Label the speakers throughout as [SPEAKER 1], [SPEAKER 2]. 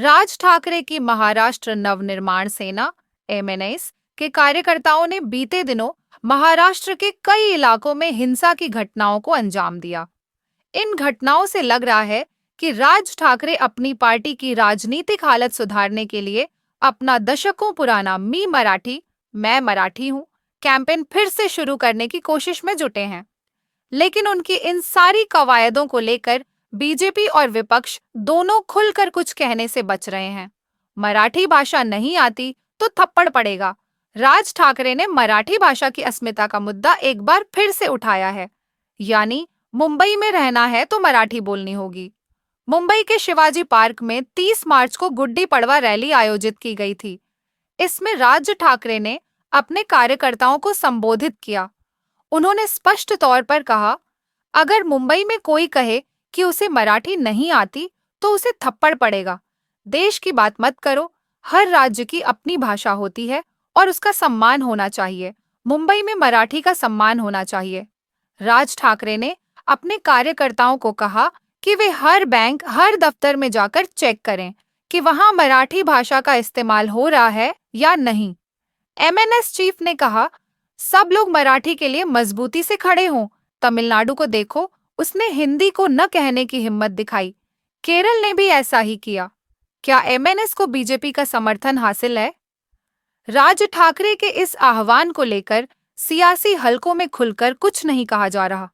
[SPEAKER 1] राज ठाकरे की महाराष्ट्र नवनिर्माण सेना एमएनएस के कार्यकर्ताओं ने बीते दिनों महाराष्ट्र के कई इलाकों में हिंसा की घटनाओं को अंजाम दिया। इन घटनाओं से लग रहा है कि राज ठाकरे अपनी पार्टी की राजनीतिक हालत सुधारने के लिए अपना दशकों पुराना मी मराठी, मैं मराठी हूं कैंपेन फिर से शुरू करने की कोशिश में जुटे हैं। लेकिन उनकी इन सारी कवायदों को लेकर बीजेपी और विपक्ष दोनों खुलकर कुछ कहने से बच रहे हैं। मराठी भाषा नहीं आती तो थप्पड़ पड़ेगा। राज ठाकरे ने मराठी भाषा की अस्मिता का मुद्दा एक बार फिर से उठाया है, यानी मुंबई में रहना है तो मराठी बोलनी होगी। मुंबई के शिवाजी पार्क में 30 मार्च को गुड्डी पड़वा रैली आयोजित की गई थी। इसमें राज ठाकरे ने अपने कार्यकर्ताओं को संबोधित किया। उन्होंने स्पष्ट तौर पर कहा, अगर मुंबई में कोई कहे कि उसे मराठी नहीं आती तो उसे थप्पड़ पड़ेगा। देश की बात मत करो, हर राज्य की अपनी भाषा होती है और उसका सम्मान होना चाहिए। मुंबई में मराठी का सम्मान होना चाहिए। राज ठाकरे ने अपने कार्यकर्ताओं को कहा कि वे हर बैंक, हर दफ्तर में जाकर चेक करें कि वहां मराठी भाषा का इस्तेमाल हो रहा है या नहीं। एमएनएस चीफ ने कहा, सब लोग मराठी के लिए मजबूती से खड़े हों। तमिलनाडु को देखो, उसने हिंदी को न कहने की हिम्मत दिखाई। केरल ने भी ऐसा ही किया। क्या एमएनएस को बीजेपी का समर्थन हासिल है? राज ठाकरे के इस आह्वान को लेकर सियासी हलकों में खुलकर कुछ नहीं कहा जा रहा।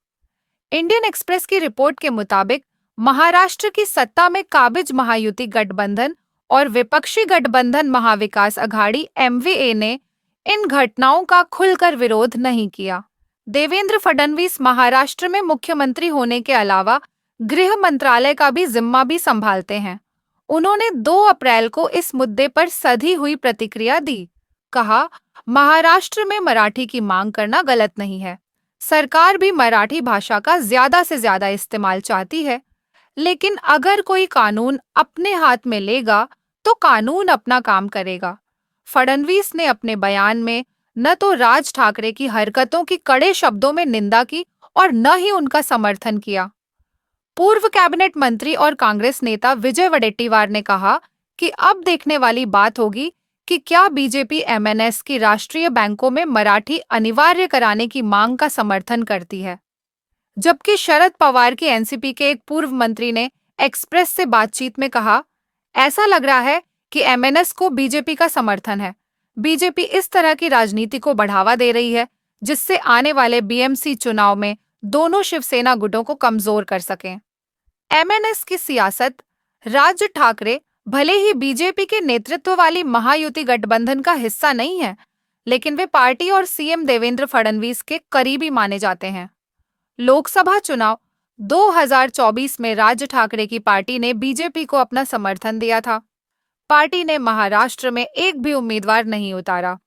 [SPEAKER 1] इंडियन एक्सप्रेस की रिपोर्ट के मुताबिक महाराष्ट्र की सत्ता में काबिज महायुति गठबंधन और विपक्षी गठबंधन महाविकास अघाड़ी एमवीए ने इन घटनाओं का खुलकर विरोध नहीं किया। देवेंद्र फडणवीस महाराष्ट्र में मुख्यमंत्री होने के अलावा गृह मंत्रालय का भी जिम्मा भी संभालते हैं। उन्होंने 2 अप्रैल को इस मुद्दे पर सधी हुई प्रतिक्रिया दी। कहा, महाराष्ट्र में मराठी की मांग करना गलत नहीं है। सरकार भी मराठी भाषा का ज्यादा से ज्यादा इस्तेमाल चाहती है, लेकिन अगर कोई कानून अपने हाथ में लेगा तो कानून अपना काम करेगा। फडणवीस ने अपने बयान में न तो राज ठाकरे की हरकतों की कड़े शब्दों में निंदा की और न ही उनका समर्थन किया। पूर्व कैबिनेट मंत्री और कांग्रेस नेता विजय वडेट्टीवार ने कहा कि अब देखने वाली बात होगी कि क्या बीजेपी एमएनएस की राष्ट्रीय बैंकों में मराठी अनिवार्य कराने की मांग का समर्थन करती है। जबकि शरद पवार की एनसीपी के एक पूर्व मंत्री ने एक्सप्रेस से बातचीत में कहा, ऐसा लग रहा है कि एमएनएस को बीजेपी का समर्थन है। बीजेपी इस तरह की राजनीति को बढ़ावा दे रही है जिससे आने वाले बीएमसी चुनाव में दोनों शिवसेना गुटों को कमजोर कर सकें। एमएनएस की सियासत, राज ठाकरे भले ही बीजेपी के नेतृत्व वाली महायुति गठबंधन का हिस्सा नहीं है, लेकिन वे पार्टी और सीएम देवेंद्र फडणवीस के करीबी माने जाते हैं। लोकसभा चुनाव 2024 में राज ठाकरे की पार्टी ने बीजेपी को अपना समर्थन दिया था। पार्टी ने महाराष्ट्र में एक भी उम्मीदवार नहीं उतारा।